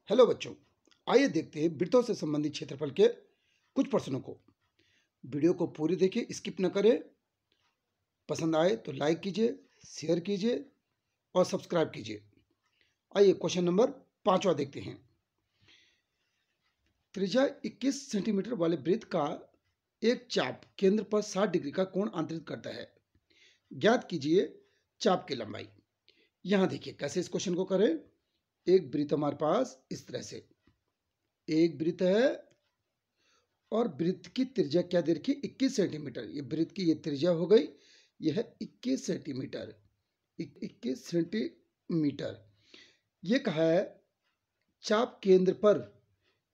Hello बच्चों, आइए देखते हैं वृत्तों से संबंधित क्षेत्रफल के कुछ प्रश्नों को। वीडियो को पूरी देखिए, स्किप न करें। पसंद आए तो लाइक कीजिए, शेयर कीजिए और सब्सक्राइब कीजिए। आइए क्वेश्चन नंबर 5वां देखते हैं। त्रिज्या 21 सेंटीमीटर वाले वृत्त का एक चाप केंद्र पर 60 डिग्री का कोण आंतरित करता है। ज्ञात कीजिए चाप की लंबाई। यहाँ देखिए कैसे इस क्वेश्चन को करें। एक वृत्त हमारे पास इस तरह से एक वृत्त है और वृत्त की त्रिज्या क्या दे रखी है, 21 सेंटीमीटर। ये वृत्त की ये त्रिज्या हो गई, यह है 21 सेंटीमीटर। 21 सेंटीमीटर ये कहा है चाप केंद्र पर,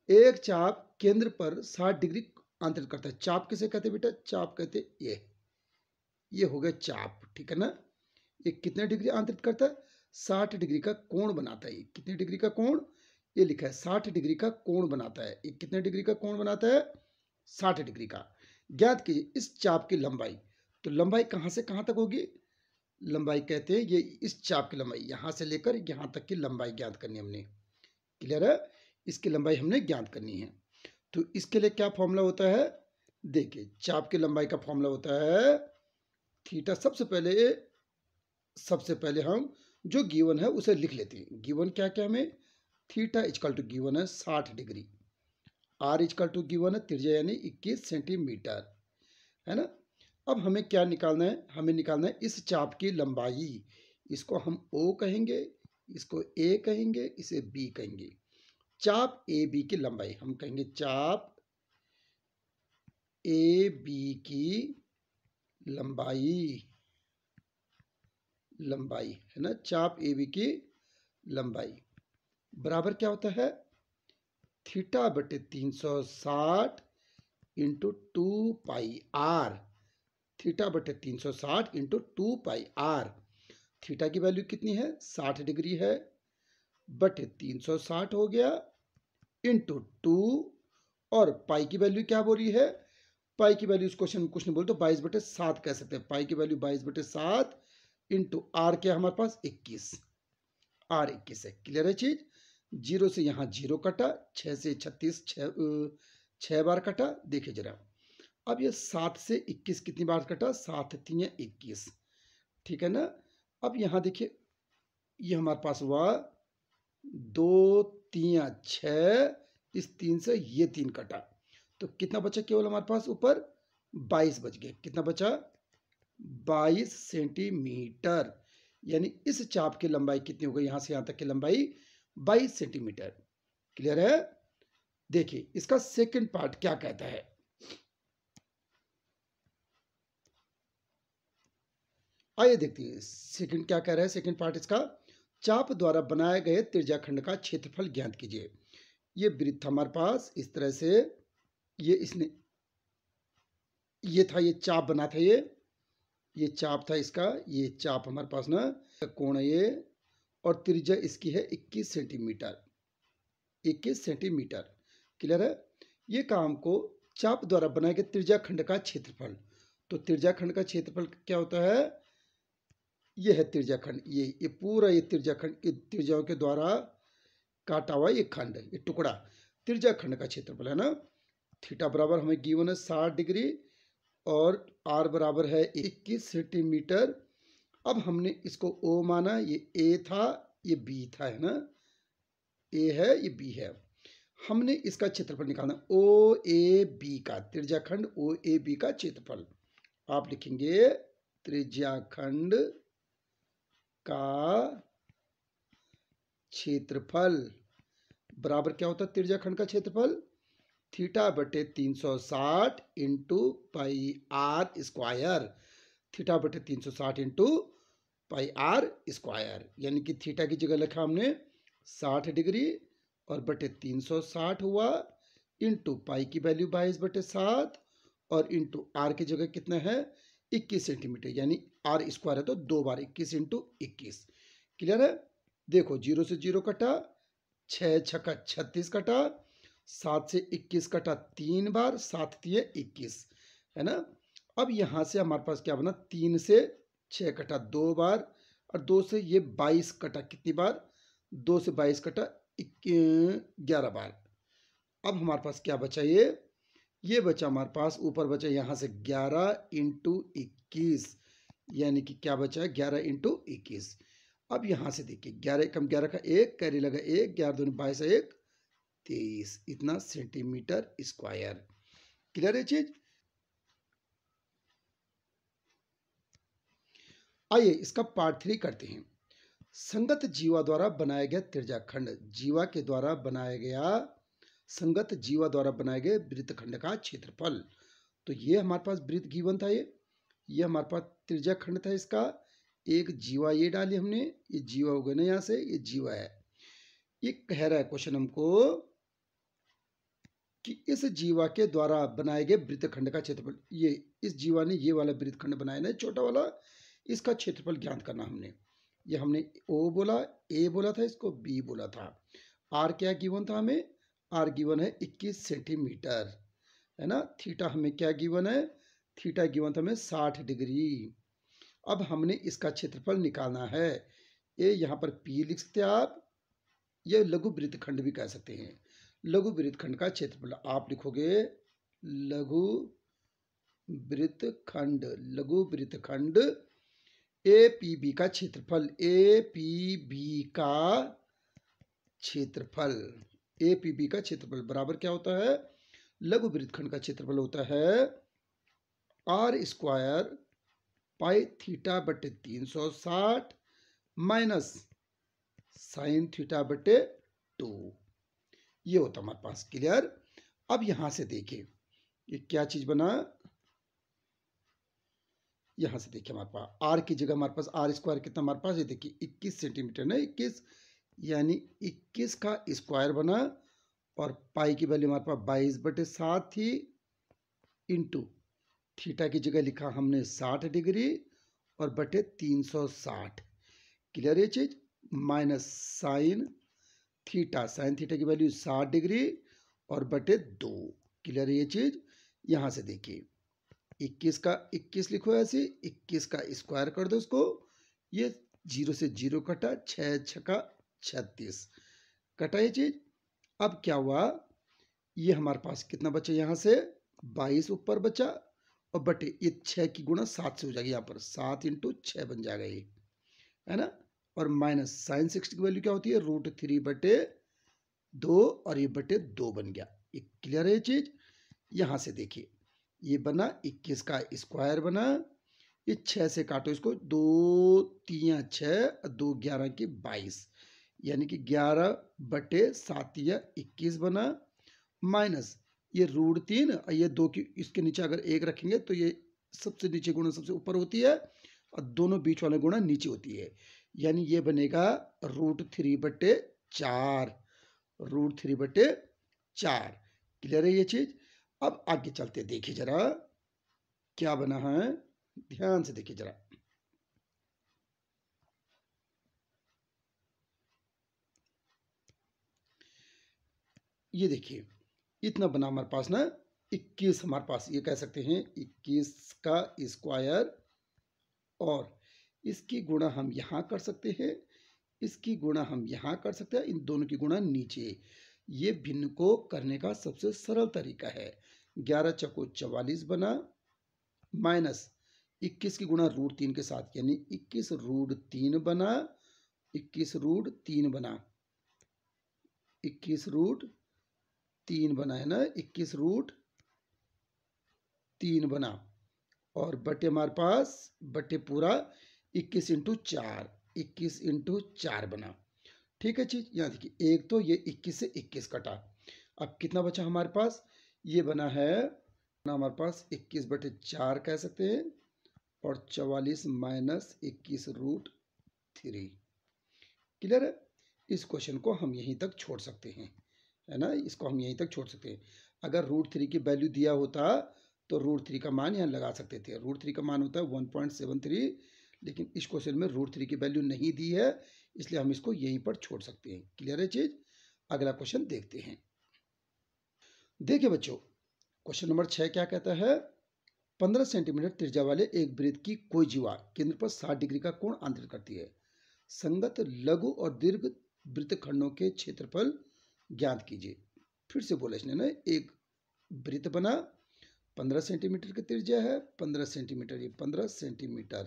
एक चाप केंद्र पर 60 डिग्री आंतरित करता है। चाप किसे कहते हैं बेटा? चाप कहते ये हो गया चाप, ठीक है ना। ये कितने डिग्री आंतरित करता है? 60 डिग्री का कोण बनाता है। कितने डिग्री का कोण? ये लिखा है 60 डिग्री का कोण बनाता है। ये कितने डिग्री का कोण बनाता है? 60 डिग्री का। ज्ञात कीजिए इस चाप की लंबाई। तो लंबाई कहां से कहां तक होगी? लंबाई कहते हैं ये इस चाप की लंबाई, यहां से लेकर यहां तक की लंबाई ज्ञात करनी है हमने। क्लियर है? इसकी लंबाई हमने ज्ञात करनी है। तो इसके लिए क्या फॉर्मूला होता है? देखिए चाप की लंबाई का फॉर्मूला होता है थीटा। सबसे पहले हम जो गिवन है उसे लिख लेते हैं। गिवन क्या क्या हमें? थीटा इक्वल टू गिवन है 60 degree, r equal to given है त्रिज्या यानी 21 सेंटीमीटर, है ना। अब हमें क्या निकालना है? हमें निकालना है इस चाप की लंबाई। इसको हम ओ कहेंगे, इसको ए कहेंगे, इसे बी कहेंगे। चाप ए बी की लंबाई हम कहेंगे चाप ए बी की लंबाई है ना। चाप ए बी की लंबाई बराबर क्या होता है? थीटा बटे 360 इंटू 2 पाई आर। थीटा बटे 360 इंटू 2 पाई आर। थीटा की वैल्यू कितनी है? 60 डिग्री है, बटे 360 हो गया इंटू 2, और पाई की वैल्यू क्या बोल रही है? पाई की वैल्यू इस क्वेश्चन में कुछ नहीं बोलते, 22/7 कह सकते हैं। पाई की वैल्यू 22/7 इंटू आर क्या हमारे पास? 21। आर 21 है। क्लियर है चीज? 0 से यहाँ 0 कटा, 6 से 36 6 बार कटा। देखिए जरा, अब ये 7 से 21 कितनी बार कटा? 7 3 21, ठीक है ना। अब यहाँ देखिए ये हमारे पास हुआ 2 3 6, इस 3 से ये 3 कटा, तो कितना बचा केवल हमारे पास ऊपर? 22 बच गया। कितना बचा? 22 सेंटीमीटर। यानी इस चाप की लंबाई कितनी हो गई? यहां से यहां तक की लंबाई 22 सेंटीमीटर। क्लियर है? देखिए इसका सेकंड पार्ट क्या कहता है। आइए देखते हैं सेकंड क्या कह रहा है। सेकंड पार्ट इसका, चाप द्वारा बनाए गए त्रिज्याखंड का क्षेत्रफल ज्ञात कीजिए। ये वृत्त हमारे पास इस तरह से, ये इसने ये था, ये चाप बना था, ये चाप था इसका। ये चाप हमारे पास ना कोण है ये, और त्रिज्या इसकी है 21 सेंटीमीटर। 21 सेंटीमीटर। क्लियर है? ये काम को चाप द्वारा बनाए गए त्रिज्याखंड का क्षेत्रफल। तो त्रिज्याखंड का क्षेत्रफल क्या होता है? ये है त्रिज्याखंड, ये पूरा ये त्रिज्याखंड, त्रिज्याओं के द्वारा काटा हुआ ये खंड, ये टुकड़ा त्रिज्याखंड का क्षेत्रफल है ना। थीटा बराबर हमें गिवन है 60 डिग्री और आर बराबर है 21 सेंटीमीटर। अब हमने इसको ओ माना, ये ए था, ये बी था, है ना। ए है, ये बी है। हमने इसका क्षेत्रफल निकालना, ओ ए बी का, त्रिज्याखंड ओ ए बी का क्षेत्रफल। आप लिखेंगे त्रिज्याखंड का क्षेत्रफल बराबर क्या होता है? त्रिज्याखंड का क्षेत्रफल थीटा बटे 360 into pi r square. Theta बटे 360 इंटू पाई आर स्क्वायर, यानी कि थीटा की जगह लिखा हमने 60 डिग्री और बटे 360 हुआ, इंटू पाई की वैल्यू 22/7 और इंटू आर की जगह कितना है? 21 सेंटीमीटर, यानी आर स्क्वायर है तो 2 बार 21 इंटू 21। क्लियर है? देखो 0 से 0 कटा, 6 छक्का 36 कटा, 7 से 21 कटा 3 बार, 7 3 21, है ना। अब यहां से हमारे पास क्या बना? 3 से 6 कटा 2 बार, और 2 से ये 22 कटा कितनी बार? 2 से 22 कटा 11 बार। अब हमारे पास क्या बचा, ये बचा हमारे पास, ऊपर बचा यहाँ से 11 इंटू 21, यानी कि क्या बचा, 11 इंटू 21। अब यहाँ से देखिए 11 कम 11 का 1 कैरी लगा 1, 11 दूनी 22, 1 23, इतना सेंटीमीटर स्क्वायर। क्लियर है चीज। आइए इसका पार्ट 3 करते हैं। संगत जीवा द्वारा बनाया गया त्रिज्याखंड, जीवा के द्वारा बनाया गया, संगत जीवा द्वारा बनाए गए वृत्तखंड का क्षेत्रफल। तो ये हमारे पास वृत्त गिवन था, ये हमारे पास त्रिज्याखंड था इसका। एक जीवा ये डाली हमने, ये जीवा हो गया ना, यहाँ से ये जीवा है। ये कह रहा है क्वेश्चन हमको कि इस जीवा के द्वारा बनाए गए वृत्तखंड का क्षेत्रफल, ये इस जीवा ने ये वाला वृत्तखंड बनाया ना छोटा वाला, इसका क्षेत्रफल ज्ञात करना हमने। ये हमने ओ बोला, ए बोला था, इसको बी बोला था। आर क्या गिवन था हमें, आर गिवन है 21 सेंटीमीटर, है ना। थीटा हमें क्या गिवन है, थीटा गिवन था हमें 60 डिग्री। अब हमने इसका क्षेत्रफल निकालना है। ये यहाँ पर पी लिख सकते हैं आप, ये लघु वृत्तखंड भी कह सकते हैं। लघु वृत्तखंड का क्षेत्रफल आप लिखोगे लघु वृत्तखंड, लघु वृत्तखंड एपीबी का क्षेत्रफल, एपीबी का क्षेत्रफल, एपीबी का क्षेत्रफल बराबर क्या होता है, लघु वृत्तखंड का क्षेत्रफल होता है आर स्क्वायर पाई थीटा बटे 360 माइनस साइन थीटा बटे 2, ये होता हमारे पास। क्लियर। अब यहां से देखिए ये क्या चीज बना, यहां से देखिए हमारे पास आर की जगह हमारे पास आर स्क्वायर कितना हमारे पास, ये देखिए 21 सेंटीमीटर ना, 21 यानी 21 का स्क्वायर बना, और पाई की वैल्यू हमारे पास 22/7 थी, इंटू थीटा की जगह लिखा हमने 60 डिग्री और बटे 360। क्लियर ये चीज। Minus sine theta, sine theta की वैल्यू 60 डिग्री और बटे 2। क्लियर है ये चीज। यहां से देखिए 21 का 21 लिखो ऐसे, 21 का स्क्वायर कर दो उसको, ये 0 से 0 कटा, 6 छका 36 कटा ये चीज। अब क्या हुआ, ये हमारे पास कितना बचा, यहाँ से 22 ऊपर बचा, और बटे ये 6 की गुणा 7 से हो जाएगी, यहाँ पर 7 इंटू 6 बन जाएगा ये, है ना। और माइनस साइन 60 की वैल्यू क्या होती है, √3/2, और ये बटे 2 बन गया। ये क्लियर है ये चीज। यहां से देखिए ये बना 21 का स्क्वायर बना, ये 6 से काटो इसको, 2 3 6, 2 11 की 22, यानी कि 11/7 21 बना, माइनस ये √3, और ये 2 की इसके नीचे अगर 1 रखेंगे तो ये सबसे नीचे गुणा सबसे ऊपर होती है, और दोनों बीच वाले गुणा नीचे होती है, यानी ये बनेगा √3/4, √3/4। क्लियर है ये चीज। अब आगे चलते देखिए जरा क्या बना है, ध्यान से देखिए जरा। ये देखिए इतना बना हमारे पास ना 21, हमारे पास ये कह सकते हैं 21 का स्क्वायर, और इसकी गुणा हम यहां कर सकते हैं, इसकी गुणा हम यहां कर सकते हैं, इन दोनों की गुणा नीचे। ये भिन्न को करने का सबसे सरल तरीका है। 11 चौको 44 बना, माइनस 21 की गुणा √3 के साथ, यानी 21 √3 बना, 21 √3 बना, 21 √3 बना, है ना, 21 √3 बना, और बटे हमारे पास बटे पूरा 21 इंटू 4, 21 इंटू 4 बना। ठीक है चीज। यहाँ देखिए एक तो ये 21 से 21 कटा, अब कितना बचा हमारे पास, ये बना है हमारे पास 21/4 कह सकते हैं, और 44 माइनस 21 √3। क्लियर है। इस क्वेश्चन को हम यहीं तक छोड़ सकते हैं, है ना, इसको हम यहीं तक छोड़ सकते हैं। अगर √3 की वैल्यू दिया होता तो √3 का मान यहाँ लगा सकते थे। √3 का मान होता है 1.73, लेकिन इस क्वेश्चन में √3 की वैल्यू नहीं दी है, इसलिए हम इसको यहीं पर छोड़ सकते हैं। क्लियर है चीज। अगला क्वेश्चन देखते हैं। देखिए बच्चों क्वेश्चन नंबर 6 क्या कहता है, 15 सेंटीमीटर त्रिज्या वाले एक वृत्त की कोई जीवा केंद्र पर 60 डिग्री का कोण आंतरित करती है। संगत लघु और दीर्घ वृत्तखंडों के क्षेत्रफल ज्ञात कीजिए। फिर से बोला इसने ना, एक वृत्त बना, 15 सेंटीमीटर की त्रिज्या है, 15 सेंटीमीटर, ये 15 सेंटीमीटर,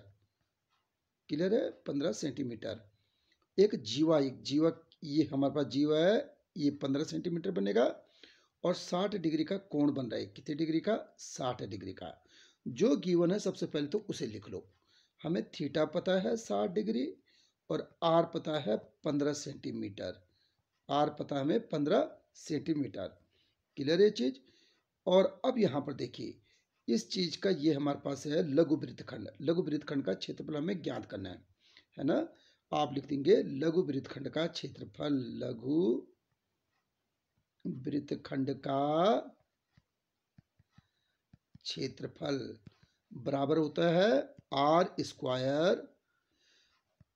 क्लियर है, 15 सेंटीमीटर। एक जीवा ये हमारे पास जीवा है, ये 15 सेंटीमीटर बनेगा और 60 डिग्री का कोण बन रहा है। कितने डिग्री का? 60 डिग्री का। जो गिवन है सबसे पहले तो उसे लिख लो। हमें थीटा पता है 60 डिग्री और आर पता है 15 सेंटीमीटर। आर पता है हमें 15 सेंटीमीटर, क्लियर है चीज। और अब यहाँ पर देखिए, इस चीज का ये हमारे पास है लघु वृत्तखंड। लघु वृत्तखंड का क्षेत्रफल हमें ज्ञात करना है ना। आप लिख देंगे लघु वृत्तखंड का क्षेत्रफल। लघु वृत्तखंड का क्षेत्रफल बराबर होता है आर स्क्वायर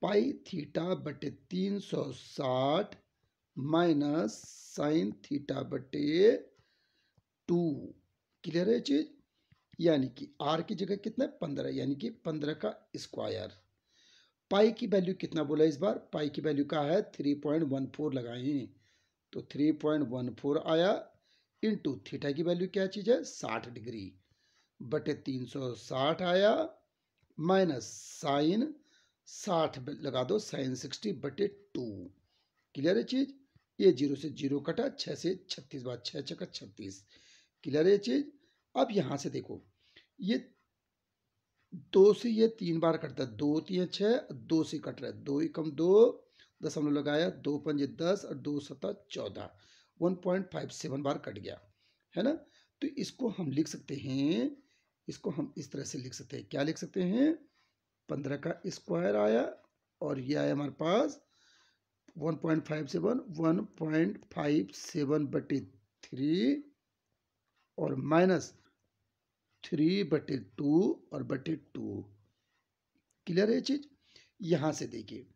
पाई थीटा बटे 360 माइनस साइन थीटा बटे 2, क्लियर है चीज। यानी कि आर की जगह कितना है? 15, यानी कि 15 का स्क्वायर। पाई की वैल्यू कितना बोला इस बार? पाई की वैल्यू का है 3.14 लगाएं तो 3.14 आया, इंटू थीटा की वैल्यू क्या चीज है? 60 डिग्री बटे 360 आया, माइनस साइन 60 लगा दो, साइन 60 बटे 2, क्लियर है चीज। ये 0 से 0 कटा, 6 से 36 बार, 6 6 36, क्लियर है चीज। अब यहां से देखो, ये 2 से ये 3 बार कटता है, 2 3 6, 2 से कट रहा है, 2 एकम 2, दशमलव लगाया, 2 पंजे 10 और 2 सता 14, 1.57 बार कट गया, है ना। तो इसको हम लिख सकते हैं, इसको हम इस तरह से लिख सकते हैं। क्या लिख सकते हैं? 15 का स्क्वायर आया और ये आया हमारे पास 1.57, 1.57 बटे 3 और माइनस 3 बटे 2 और बटे 2, क्लियर है चीज। यहां से देखिए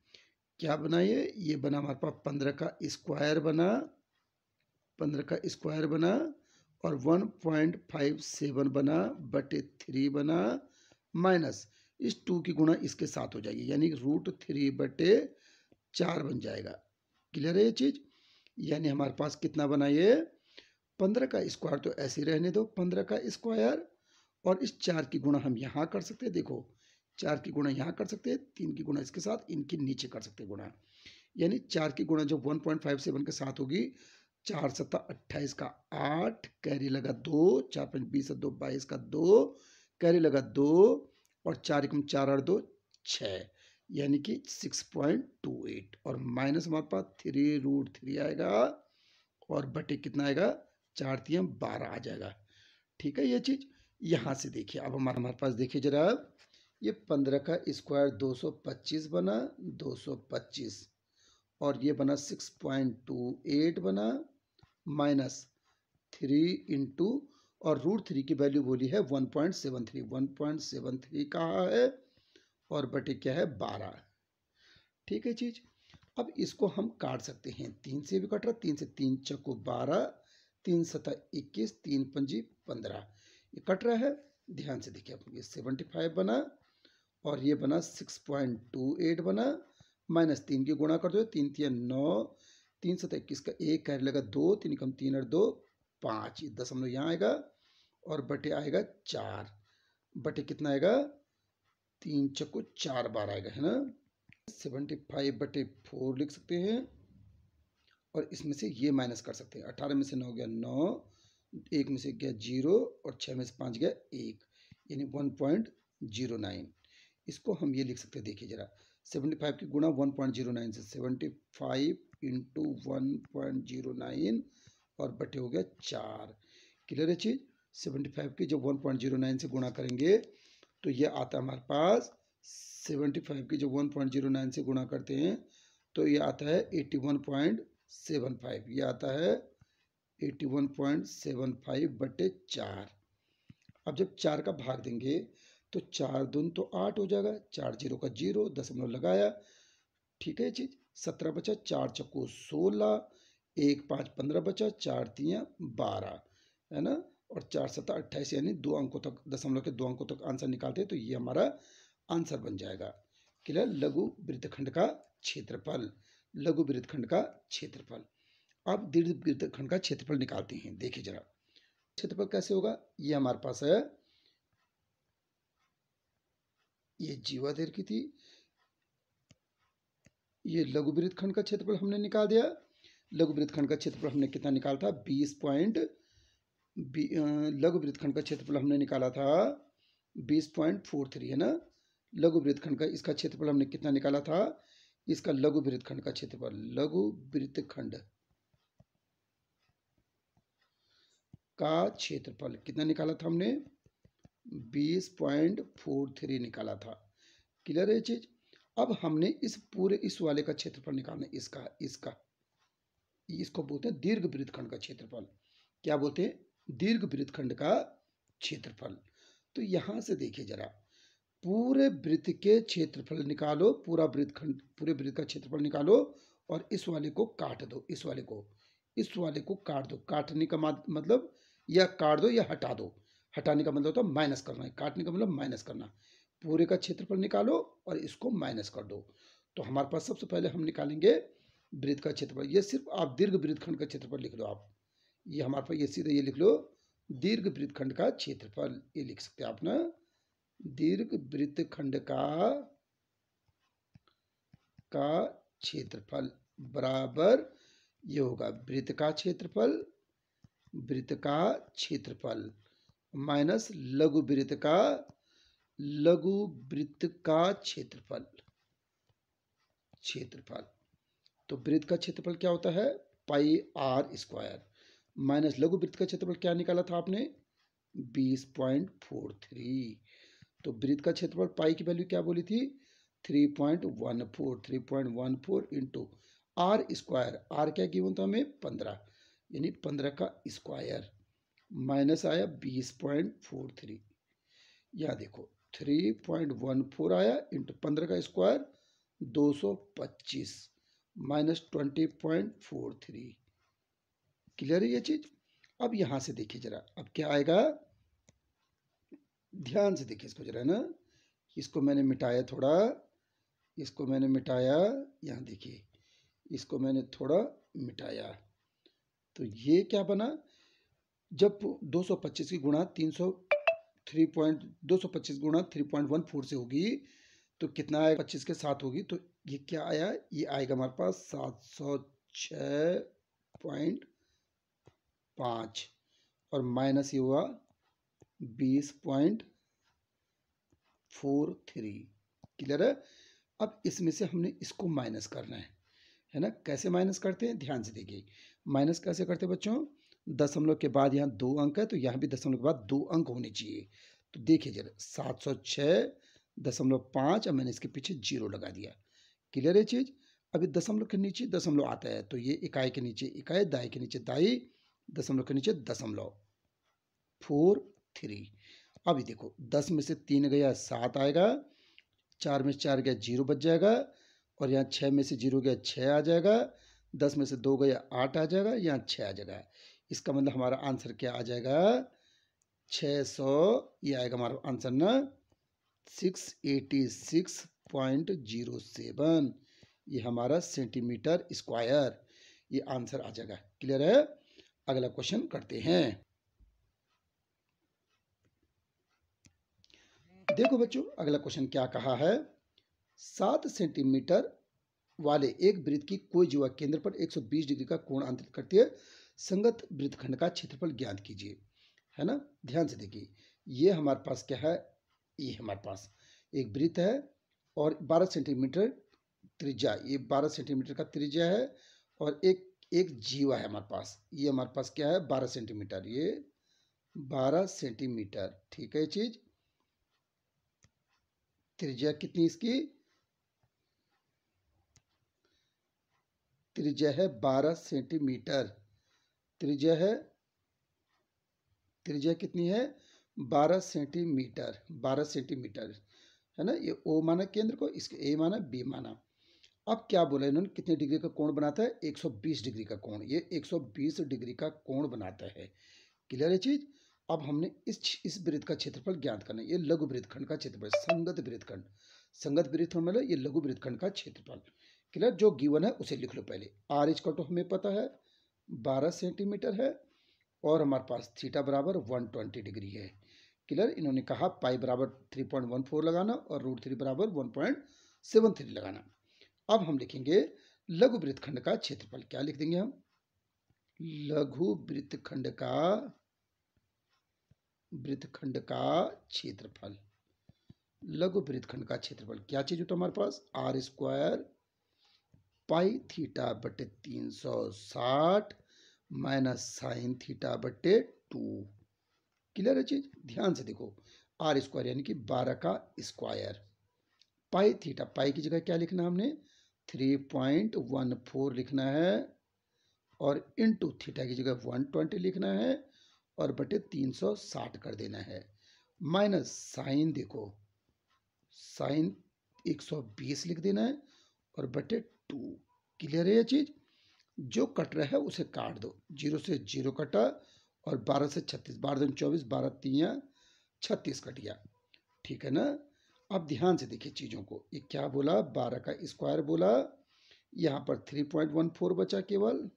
क्या बना, ये बना हमारे पास 15 का स्क्वायर बना, 15 का स्क्वायर बना और 1.57 बना बटे 3 बना, माइनस इस 2 की गुणा इसके साथ हो जाएगी, यानी √3 बटे 4 बन जाएगा, क्लियर है ये चीज। यानी हमारे पास कितना बना, ये 15 का स्क्वायर तो ऐसे ही रहने दो, 15 का स्क्वायर, और इस 4 की गुणा हम यहाँ कर सकते हैं। देखो 4 की गुणा यहाँ कर सकते हैं, 3 की गुणा इसके साथ, इनके नीचे कर सकते हैं गुणा। यानी 4 की गुणा जो 1.57 के साथ होगी, 4 सत्ता 28 का 8, कैरी लगा 2, 4 5 20 2 22 का 2, कैरी लगा 2 और 4 एकम 4 और 2 6, यानी कि 6.28 और माइनस हमारे पास 3√3 आएगा और बटे कितना आएगा? 4 3 12 आ जाएगा, ठीक है ये चीज। यहां से देखिए, अब हमारे पास देखिए जरा, ये 15 का स्क्वायर 225 बना, 225 और ये बना 6.28 बना, माइनस 3 इंटू और √3 की वैल्यू बोली है 1.73, 1.73 कहा है और बटे क्या है? 12, ठीक है चीज। अब इसको हम काट सकते हैं, 3 से भी कट रहा, 3 से 3 चक्को 12, 3 सता 21, 3 पंजी 15, ये कट रहा है। ध्यान से देखिए, ये 75 बना और ये बना 6.28 बना, माइनस 3 की गुणा कर दो, 3 3 9, 3 सता 21 का 1 कैरी लगा 2, 3 कम 3 और 2 5, दशमलव यहाँ आएगा और बटे आएगा 4, बटे कितना आएगा? 3 चक्को 4 बार आएगा, है ना। 75 बटे 4 लिख सकते हैं और इसमें से ये माइनस कर सकते हैं। 18 में से 9 गया 9, 1 में से गया 0 और 6 में से 5 गया 1, यानी 1.09। इसको हम ये लिख सकते हैं, देखिए जरा, 75 की गुणा 1.09 से 75 इंटू 1.09 और बटे हो गया 4, क्लियर है चीज। 75 की जब 1.09 से गुणा करेंगे तो ये आता है हमारे पास, 75 की जब 1.09 से गुणा करते हैं तो ये आता है 81.75, ये आता है 81.75 बटे 4। अब जब 4 का भाग देंगे तो 4 दून तो 8 हो जाएगा, 4 0 का 0, दशमलव लगाया, ठीक है चीज। 17 बचा, 4 चक्को 16, 1 5 15 बचा, 4 3 12, है ना, और 4 7 28, यानी 2 अंकों तक, दशमलव के 2 अंकों तक आंसर निकालते हैं तो ये हमारा आंसर बन जाएगा, क्लियर। लघु वृत्तखंड का क्षेत्रफल, लघु वृत्तखंड का क्षेत्रफल। अब दीर्घ वृत्तखंड का क्षेत्रफल निकालते हैं। देखिए जरा क्षेत्रफल कैसे होगा। ये हमारे पास है, ये जीवा दीर्घ थी, ये लघु वृत्तखंड का क्षेत्रफल हमने निकाल दिया। लघु वृत्तखंड का क्षेत्रफल हमने कितना निकाला था, 20 पॉइंट, लघु वृत्तखंड का क्षेत्रफल हमने निकाला था 20.43 है ना। लघु वृत्तखंड का इसका क्षेत्रफल हमने कितना निकाला था, इसका लघु वृत्तखंड का क्षेत्रफल, लघु वृत्तखंड का क्षेत्रफल कितना निकाला था हमने, 20.43 निकाला था। क्लियर है ये चीज। अब हमने इस पूरे इस वाले का क्षेत्रफल निकालना है, इसका इसको बोलते हैं दीर्घ वृत्तखंड का क्षेत्रफल। क्या बोलते हैं, दीर्घ वृत्तखंड का क्षेत्रफल। तो यहां से देखिए जरा, पूरे वृत्त के क्षेत्रफल निकालो, पूरे वृत्त का क्षेत्रफल निकालो और इस वाले को काट दो, इस वाले को काट दो। काटने का मतलब या काट दो या हटा दो। हटाने का मतलब होता है माइनस करना है, काटने का मतलब माइनस करना। पूरे का क्षेत्रफल निकालो और इसको माइनस कर दो। तो हमारे पास सबसे पहले हम निकालेंगे वृत्त का क्षेत्रफल। ये सिर्फ आप दीर्घ वृत्तखंड का क्षेत्रफल लिख लो। आप ये हमारे पास ये सीधे ये लिख लो, दीर्घ वृत्तखंड का क्षेत्रफल, ये लिख सकते हैं आप ना। दीर्घ वृत्तखंड का क्षेत्रफल बराबर ये होगा वृत्त का क्षेत्रफल माइनस लघु वृत्त का क्षेत्रफल। तो वृत्त का क्षेत्रफल क्या होता है, पाई आर स्क्वायर, माइनस लघु वृत्त का क्षेत्रफल क्या निकाला था आपने, 20.43। तो वृत्त का क्षेत्रफल पाई की वैल्यू क्या बोली थी, 3.14 इंटू आर स्क्वायर। आर क्या गिवन था हमें, 15, यानी 15 का स्क्वायर माइनस आया 20.43। यहाँ देखो 3.14 आया इंटू 15 का स्क्वायर 225 माइनस 20.43। क्लियर है ये चीज। अब यहां से देखिए जरा, अब क्या आएगा, ध्यान से देखिए इसको जरा ना। इसको मैंने मिटाया थोड़ा, इसको मैंने मिटाया, यहाँ देखिए इसको मैंने थोड़ा मिटाया। तो ये क्या बना, जब 225 की गुणा 225 गुणा 3.14 से होगी तो कितना आएगा, 25 के साथ होगी तो ये क्या आया, ये आएगा हमारे पास 706.5 और माइनस ये हुआ 20.43। क्लियर है। अब इसमें से हमने इसको माइनस करना है ना। कैसे माइनस करते हैं, ध्यान से देखिए। माइनस कैसे करते हैं बच्चों, दशमलव के बाद यहाँ 2 अंक है तो यहाँ भी दशमलव के बाद 2 अंक होने चाहिए। तो देखिए जरा 706.5 और मैंने इसके पीछे 0 लगा दिया। क्लियर है चीज। अभी दशमलव के नीचे दशमलव आता है तो ये इकाई के नीचे इकाई, दाई के नीचे दाई, दशमलव के नीचे दशमलव 43। अभी देखो 10 में से 3 गया 7 आएगा, 4 में से 4 गया 0 बच जाएगा और यहाँ 6 में से 0 गया 6 आ जाएगा, 10 में से 2 गया 8 आ जाएगा, यहाँ 6 आ जाएगा। इसका मतलब हमारा आंसर क्या आ जाएगा, 600। ये आएगा हमारा आंसर ना 686.07। ये हमारा सेंटीमीटर स्क्वायर, ये आंसर आ जाएगा। क्लियर है। अगला क्वेश्चन करते हैं। देखो बच्चों अगला क्वेश्चन क्या कहा है, 7 सेंटीमीटर वाले एक वृत्त की कोई जीवा केंद्र पर 120 डिग्री का कोण अंतरित करती है, संगत वृत्तखंड का क्षेत्रफल ज्ञात कीजिए। है ना। ध्यान से देखिए, ये हमारे पास क्या है, ये हमारे पास एक वृत्त है और 12 सेंटीमीटर त्रिज्या, ये 12 सेंटीमीटर का त्रिज्या है और एक जीवा है हमारे पास। ये हमारे पास क्या है, 12 सेंटीमीटर, ये 12 सेंटीमीटर। ठीक है। ये चीज त्रिज्या कितनी इसकी, त्रिज्या है 12 सेंटीमीटर। त्रिज्या कितनी है, 12 सेंटीमीटर, 12 सेंटीमीटर है ना। ये ओ माना केंद्र को, इसके ए माना बी माना। अब क्या बोला इन्होंने, कितने डिग्री का कोण बनाता है, 120 डिग्री का कोण। ये 120 डिग्री का कोण बनाता है। क्लियर है चीज। अब हमने इस वृत्त का क्षेत्रफल ज्ञात करना है। ये लघु वृत्तखंड का क्षेत्रफल, संगत वृत्तखंड मतलब ये लघु वृत्तखंड का क्षेत्रफल। क्लियर, जो गिवन है उसे लिख लो पहले। आर इक्वल टू हमें पता है 12 सेंटीमीटर है और हमारे पास थीटा बराबर 120 डिग्री है। क्लियर, इन्होंने कहा पाई बराबर 3.14 लगाना और रूट 3 बराबर 1.73 लगाना। अब हम लिखेंगे लघु वृत्तखंड का क्षेत्रफल। क्या लिख देंगे हम? लघु वृत्तखंड का क्षेत्रफल। लघु वृत्तखंड का क्षेत्रफल क्या चीज होता है हमारे पास? आर स्क्वायर पाई थीटा बटे 360 माइनस साइन थीटा बटे 2। क्लियर है चीज? ध्यान से देखो, आर स्क्वायर यानी कि 12 का स्क्वायर, पाई थीटा, पाई की जगह क्या लिखना है हमने? 3.14 लिखना है और इनटू थीटा की जगह 120 लिखना है और बटे 360 कर देना है, माइनस साइन, देखो साइन 120 लिख देना है और बटे 2। क्लियर है ये चीज? जो कट रहा है उसे काट दो, 0 से 0 कटा और 12 से 36, 12 दूनी 24, 12 3 36 कट गया। ठीक है ना? अब ध्यान से देखिए चीजों को, ये क्या बोला? 12 का स्क्वायर बोला, यहां पर 3.14 बचा केवल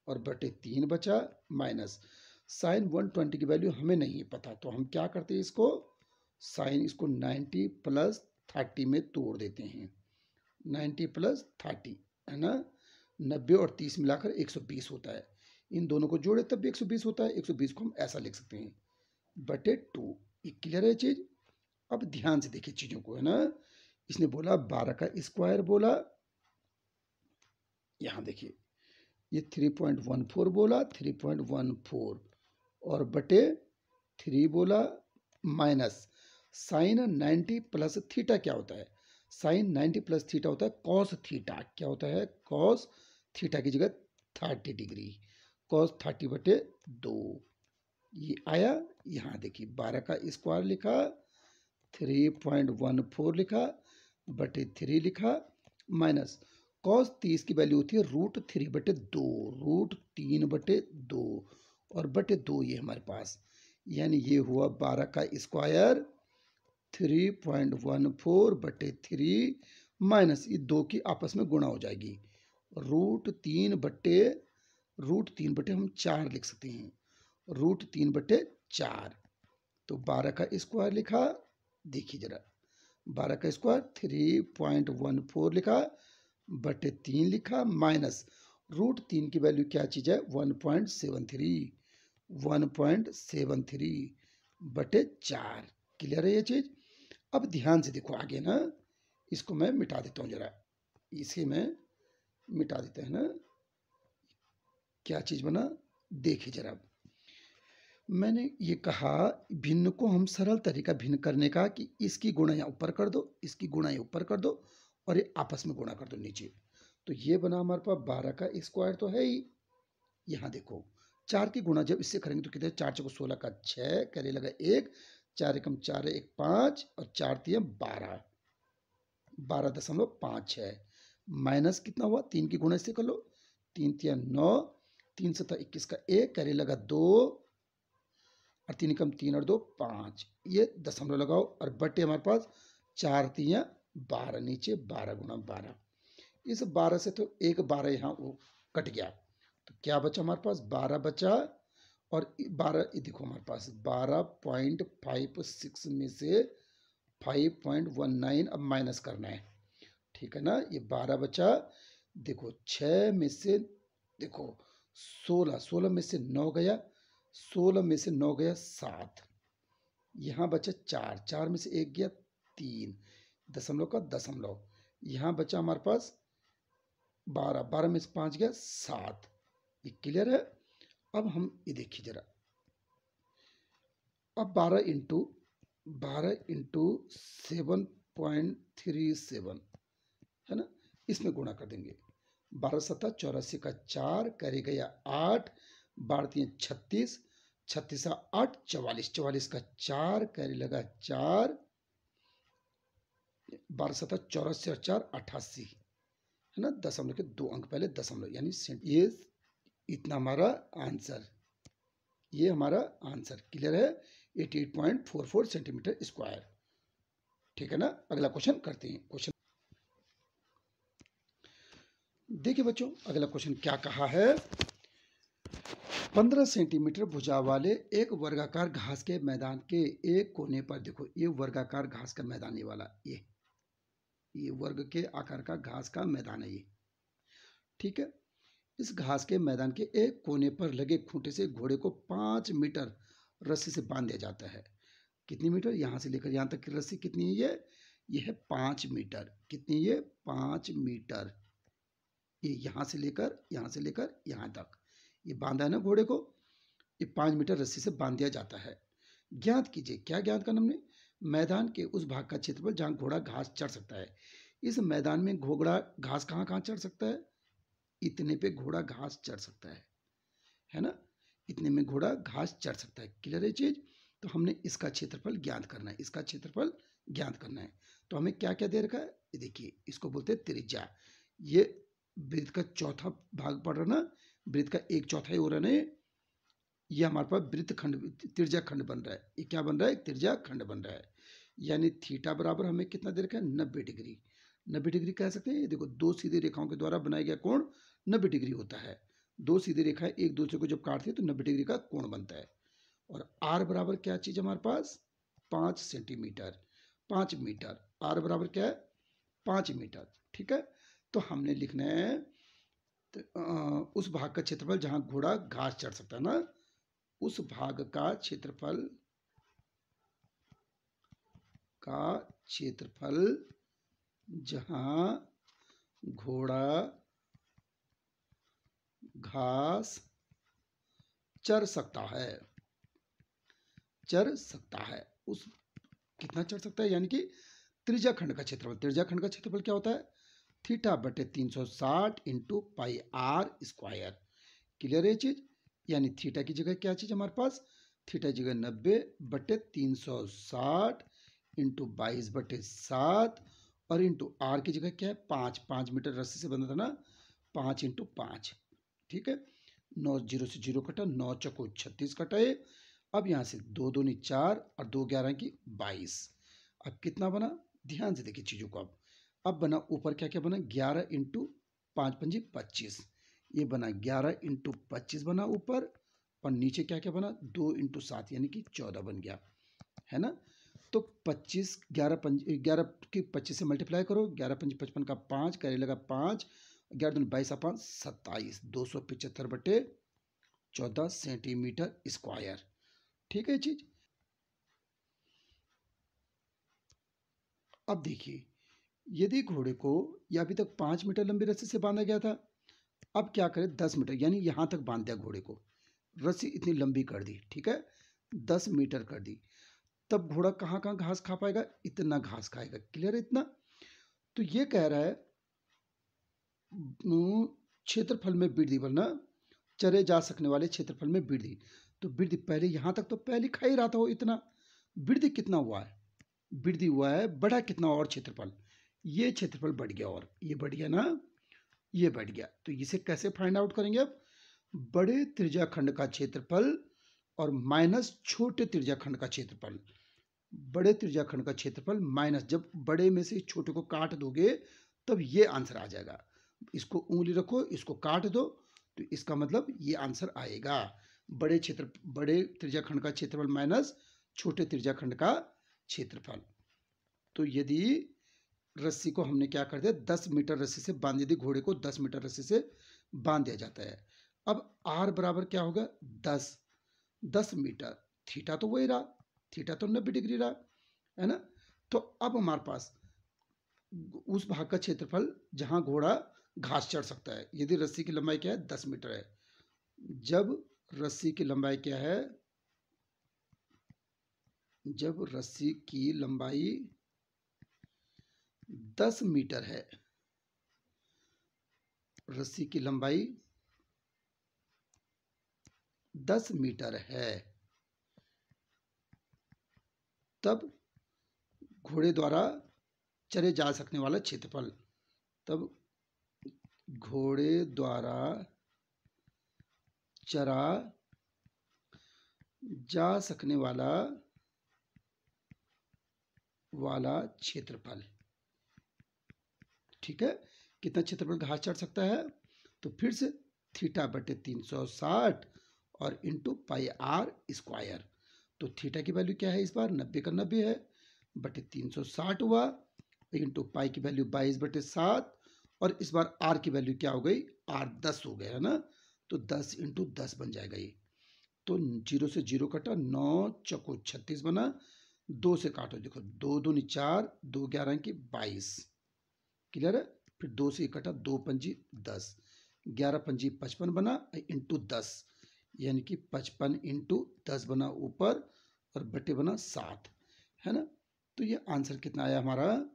और बटे 3 बचा, माइनस साइन 120 की वैल्यू हमें नहीं पता, तो हम क्या करते हैं इसको साइन, इसको 90 प्लस 30 में तोड़ देते हैं। 90 प्लस 30 है ना, 90 और 30 मिलाकर 120 होता है। इन दोनों को जोड़े तब भी 120 होता है। 120 को हम ऐसा लिख सकते हैं बटे 2। ये क्लियर है चीज? अब ध्यान से देखिए चीजों को, है ना, इसने बोला 12 का स्क्वायर बोला, यहां देखिए ये 3.14 बोला, 3.14 और बटे 3 बोला, माइनस साइन 90 प्लस थीटा क्या होता है? साइन 90 प्लस थीटा होता है कॉस थीटा। क्या होता है? कॉस थीटा की जगह 30 डिग्री, कॉस 30 बटे 2। ये आया। यहाँ देखिए 12 का स्क्वायर लिखा, 3.14 लिखा बटे 3 लिखा, माइनस कॉस 30 की वैल्यू होती है रूट 3 बटे 2, रूट 3 बटे 2 और बटे 2 ये हमारे पास, यानी ये हुआ 12 का स्क्वायर 3.14 बटे 3 माइनस ये 2 की आपस में गुणा हो जाएगी, रूट 3 बटे हम 4 लिख सकते हैं, रूट 3 बटे 4। तो 12 का स्क्वायर लिखा, देखिए जरा 12 का स्क्वायर 3.14 लिखा बटे 3 लिखा, माइनस रूट 3 की वैल्यू क्या चीज है? 1.73 बटे 4। क्लियर है ये चीज? अब ध्यान से देखो आगे ना, इसको मैं मिटा देता हूं जरा, इसे मैं मिटा देता है ना, क्या चीज बना देखिए जरा। मैंने ये कहा भिन्न को हम सरल तरीका भिन्न करने का कि इसकी गुणा यहाँ ऊपर कर दो, इसकी गुणा यहाँ ऊपर कर दो और ये आपस में गुणा कर दो नीचे। तो ये बना हमारे पास 12 का स्क्वायर तो है ही। यहाँ देखो 4 की गुणा जब इससे करेंगे तो कितने? 4 चौको 16 का 6, करे लगा 1, 4 एकम 4 1 5 और 4 3 12, 12.56 माइनस कितना हुआ? 3 की गुणा इससे कर लो, 3 3 9, 3 7 21 का 1, करे लगा 2 और 3 एकम 3 और 2 5, ये दशमलव लगाओ और बटे हमारे पास 4 3 12, नीचे 12 गुणा 12, इस 12 से तो एक 12 यहाँ वो कट गया, तो क्या बचा हमारे पास? 12 बचा और 12 ये देखो हमारे पास 12.56 में से 5.19 अब माइनस करना है। ठीक है ना, ये 12 बचा, देखो 6 में से देखो 16 में से 9 गया, 16 में से 9 गया 7, यहाँ बचा 4, 4 में से 1 गया 3, दशमलव का दशमलव, यहाँ बचा हमारे पास 12, 12 में से 5 गया 7। ये क्लियर है? अब हम ये देखिए जरा, अब 12 इंटू 7.37 है ना, इसमें गुणा कर देंगे, 12 7 84 का 4, करे गया 8, 12 3 36, 36 8 44, 44 का 4, करे लगा 4, 12 7 84 और 4 88 है ना, दशमलव के 2 अंक पहले दशमलव, यानी ये इतना हमारा आंसर, ये हमारा आंसर। क्लियर है? 88.44 सेंटीमीटर स्क्वायर। ठीक है ना? अगला क्वेश्चन करते हैं। क्वेश्चन देखिए बच्चों, अगला क्वेश्चन क्या कहा है। 15 सेंटीमीटर भुजा वाले एक वर्गाकार घास के मैदान के एक कोने पर, देखो ये वर्गाकार घास का मैदान, ये वाला ये वर्ग के आकार का घास का मैदान है ये, ठीक है। इस घास के मैदान के एक कोने पर लगे खूंटे से घोड़े को 5 मीटर रस्सी से बांध दिया जाता है। कितनी मीटर? यहां से लेकर यहां तक की रस्सी कितनी है? ये है 5 मीटर। कितनी? ये 5 मीटर। ये यहां से लेकर यहां तक ये बांधा है ना घोड़े को, ये 5 मीटर रस्सी से बांध दिया जाता है। ज्ञात कीजिए, क्या ज्ञात करना हमने? मैदान के उस भाग का क्षेत्रफल जहां घोड़ा घास चढ़ सकता है। इस मैदान में घोड़ा घास कहां कहां चढ़ सकता है? इतने पे घोड़ा घास चढ़ सकता है ना? इतने में घोड़ा घास चढ़ सकता है। क्लियर है चीज? तो हमने इसका क्षेत्रफल ज्ञात करना है, इसका क्षेत्रफल ज्ञात करना है। तो हमें क्या क्या दे रखा है? ये देखिए, इसको बोलते हैं त्रिज्या। ये वृत्त का चौथा भाग पड़ रहा ना, वृत्त का एक चौथाई हो रहा ना, ये हमारे पास वृत्त खंड, त्रिज्या खंड बन रहा है। ये क्या बन रहा है? त्रिज्या खंड बन रहा है। यानी थीटा बराबर हमें कितना दे रखा है? 90 डिग्री। 90 डिग्री कह सकते हैं। ये देखो, दो सीधी रेखाओं के द्वारा बनाया गया कोण 90 डिग्री होता है। दो सीधी रेखाएं एक दूसरे को जब काटती है तो 90 डिग्री का कोण बनता है। और आर बराबर क्या चीज हमारे पास? 5 सेंटीमीटर, 5 मीटर। आर बराबर क्या है? 5 मीटर। ठीक है। तो हमने लिखना है उस भाग का क्षेत्रफल जहां घोड़ा घास चढ़ सकता है ना, उस भाग का क्षेत्रफल जहां घोड़ा घास चढ़ सकता है, उस कितना चढ़ सकता है? यानी कि त्रिज्या खंड का क्षेत्रफल। त्रिज्या खंड का क्षेत्रफल क्या होता है? थीटा बटे 360 into pi r square. Clear है चीज? यानी थीटा की जगह क्या चीज हमारे पास? थीटा की जगह 90 बटे 360 इंटू 22 बटे 7 और इंटू आर की जगह क्या है? 5। 5 मीटर रस्सी से बना था ना, 5 इंटू 5। ठीक है। 9 जीरो से जीरो कटा, 9 चौको 36 कटाए। अब यहां से 2 दूनी 4 और 2 11 की 22। अब कितना बना? ध्यान से देखिए चीजों को। अब बना ऊपर क्या क्या बना? 11 इंटू 5 पंजी 25। ये बना 11 इंटू 25 बना ऊपर, और नीचे क्या क्या बना? 2 इंटू 7 यानी कि 14 बन गया, है ना? तो 25 11 की 25 से मल्टीप्लाई करो। 11 पंजी 55 का 5 करे लगा 5, 11 दूनी 22 5 27, 275 बटे 14 सेंटीमीटर स्क्वायर। ठीक है चीज? अब देखिए, यदि घोड़े को या अभी तक 5 मीटर लंबी रस्सी से बांधा गया था, अब क्या करें? 10 मीटर, यानी यहां तक बांध दिया घोड़े को, रस्सी इतनी लंबी कर दी, ठीक है, 10 मीटर कर दी। तब घोड़ा कहां कहां घास खा पाएगा? इतना घास खाएगा। क्लियर है इतना? तो ये कह रहा है क्षेत्रफल में वृद्धि, वरना चरे जा सकने वाले क्षेत्रफल में वृद्धि। तो वृद्धि पहले यहां तक तो पहले खा ही रहा था वो इतना, वृद्धि कितना हुआ है? वृद्धि हुआ है, बढ़ा कितना और क्षेत्रफल? ये क्षेत्रफल बढ़ गया, और ये बढ़ गया ना, ये बढ़ गया। तो इसे कैसे फाइंड आउट करेंगे? अब बड़े त्रिज्याखंड का क्षेत्रफल और माइनस छोटे त्रिज्याखंड का क्षेत्रफल। बड़े त्रिज्याखंड का क्षेत्रफल माइनस, जब बड़े में से छोटे को काट दोगे तब ये आंसर आ जाएगा। इसको उंगली रखो, इसको काट दो, तो इसका मतलब ये आंसर आएगा। बड़े त्रिज्याखंड का क्षेत्रफल माइनस छोटे त्रिज्याखंड का क्षेत्रफल। तो यदि रस्सी को हमने क्या कर दिया? 10 मीटर रस्सी से बांध दी, घोड़े को 10 मीटर रस्सी से बांध दिया जाता है। अब आर बराबर क्या होगा? 10 मीटर। थीटा तो वही रहा, थीटा तो 90 डिग्री रहा, है ना? तो अब हमारे पास उस भाग का क्षेत्रफल जहां घोड़ा घास चढ़ सकता है। यदि रस्सी की लंबाई क्या है? 10 मीटर है। जब रस्सी की लंबाई क्या है? जब रस्सी की लंबाई 10 मीटर है, रस्सी की लंबाई 10 मीटर है, तब घोड़े द्वारा चरे जा सकने वाला क्षेत्रफल, तब घोड़े द्वारा चरा जा सकने वाला क्षेत्रफल। ठीक है? कितना क्षेत्रफल घास चाट सकता है? तो फिर से थीटा बटे 360 और इंटू पाई आर स्क्वायर। तो थीटा की वैल्यू क्या है इस बार? 90 का 90 है, बटे 360 हुआ, इंटू पाई की वैल्यू 22/7, और इस बार आर की वैल्यू क्या हो गई? आर 10 हो गया है ना, तो 10 इंटू 10 बन जाएगा ये। तो 0 से 0 कटा, 9 चौको 36 बना, 2 से काटो, देखो 2 दूनी 4, 2 11 की 22, क्लियर है। फिर 2 से कटा, 2 पंजी 10, 11 पंजी 55 बना, इंटू 10, यानी कि 55 इंटू 10 बना ऊपर, और बटे बना 7, है ना। तो ये आंसर कितना आया हमारा?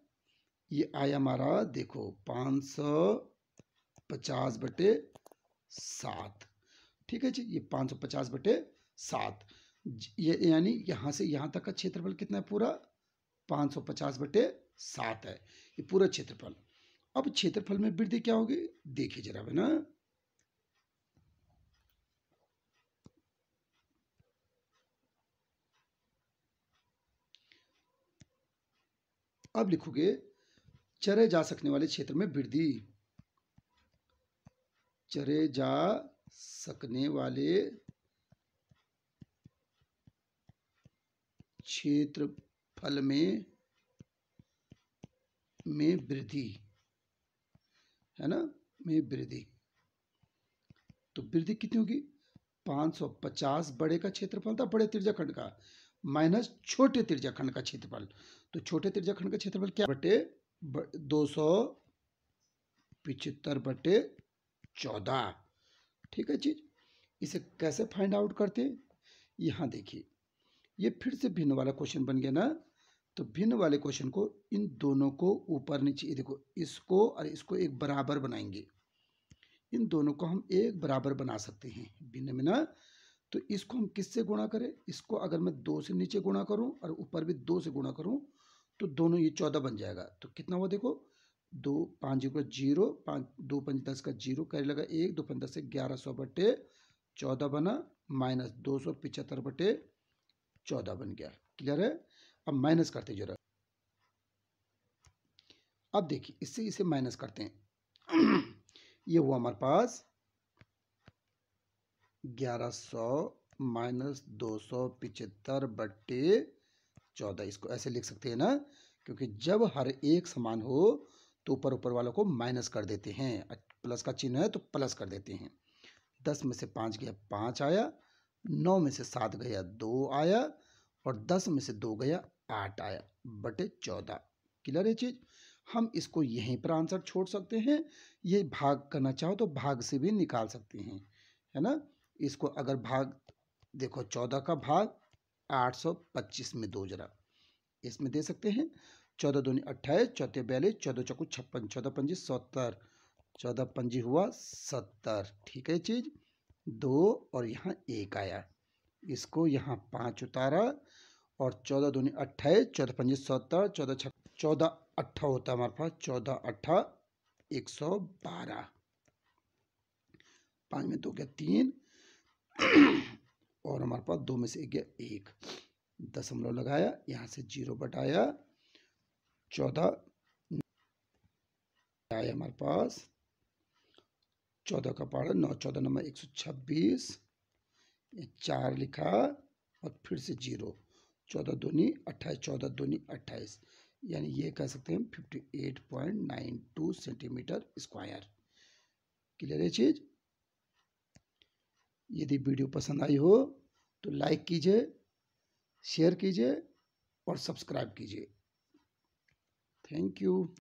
ये आया हमारा, देखो 550/7। ठीक है जी, ये 550/7, ये यानी यहाँ से यहाँ तक का क्षेत्रफल कितना है? पूरा 550/7 है ये पूरा क्षेत्रफल। अब क्षेत्रफल में वृद्धि क्या होगी देखिए जरा, है ना। अब लिखोगे चरे जा सकने वाले क्षेत्र में वृद्धि। चरे जा सकने वाले क्षेत्रफल में वृद्धि, है ना, में वृद्धि। तो वृद्धि कितनी होगी? 550 बड़े का क्षेत्रफल था, बड़े त्रिज्याखंड का, माइनस छोटे त्रिज्याखंड का क्षेत्रफल। तो छोटे त्रिज्याखंड का क्षेत्रफल क्या बटे 275/14। ठीक है चीज, इसे कैसे फाइंड आउट करते हैं? यहाँ देखिए, ये फिर से भिन्न वाला क्वेश्चन बन गया ना। तो भिन्न वाले क्वेश्चन को इन दोनों को ऊपर नीचे, ये देखो इसको और इसको एक बराबर बनाएंगे। इन दोनों को हम एक बराबर बना सकते हैं भिन्न में ना। तो इसको हम किससे गुणा करें? इसको अगर मैं 2 से नीचे गुणा करूं और ऊपर भी 2 से गुणा करूं, तो दोनों ये 14 बन जाएगा। तो कितना हुआ देखो, 2 5 का 0, 5 2 5 10 का 0, कैरी लगा 1, 2 5 10 से 1100/14 बना, माइनस 275/14 बन गया। क्लियर है? अब माइनस करते जरा। अब देखिए इससे इसे माइनस करते हैं। ये हुआ हमारे पास 1100 माइनस 275/14। इसको ऐसे लिख सकते हैं ना, क्योंकि जब हर एक समान हो तो ऊपर ऊपर वालों को माइनस कर देते हैं, प्लस का चिन्ह है तो प्लस कर देते हैं। 10 में से 5 गया 5 आया, 9 में से 7 गया 2 आया, और 10 में से 2 गया 8 आया, बटे 14। क्लियर है चीज? हम इसको यहीं पर आंसर छोड़ सकते हैं, ये भाग करना चाहो तो भाग से भी निकाल सकते हैं, है ना। इसको अगर भाग देखो, 14 का भाग 825 में दो, जरा इसमें दे सकते हैं। 14 दूनी 28, 14 42, 14 चौको 56, 14 पंजी 70, 14 पंजी हुआ 70। ठीक है चीज, 2 और यहाँ 1 आया, इसको यहाँ 5 उतारा, और 14 दूनी 28, 14 पंजी 70, 14 8 होता है हमारे पास, 14 8 112, 5 में 2 गया 3, और हमारे पास 2 में से 1 गया 1, दशमलव लगाया, यहाँ से 0 बटाया 14 आया हमारे पास, 14 का पारा 9, 14 नंबर 126, 4 लिखा, और फिर से 0, 14 दूनी 28, 14 दूनी 28, यानी ये कह सकते हैं 58.92 सेंटीमीटर स्क्वायर। क्लियर है चीज? यदि वीडियो पसंद आई हो तो लाइक कीजिए, शेयर कीजिए और सब्सक्राइब कीजिए। Thank you.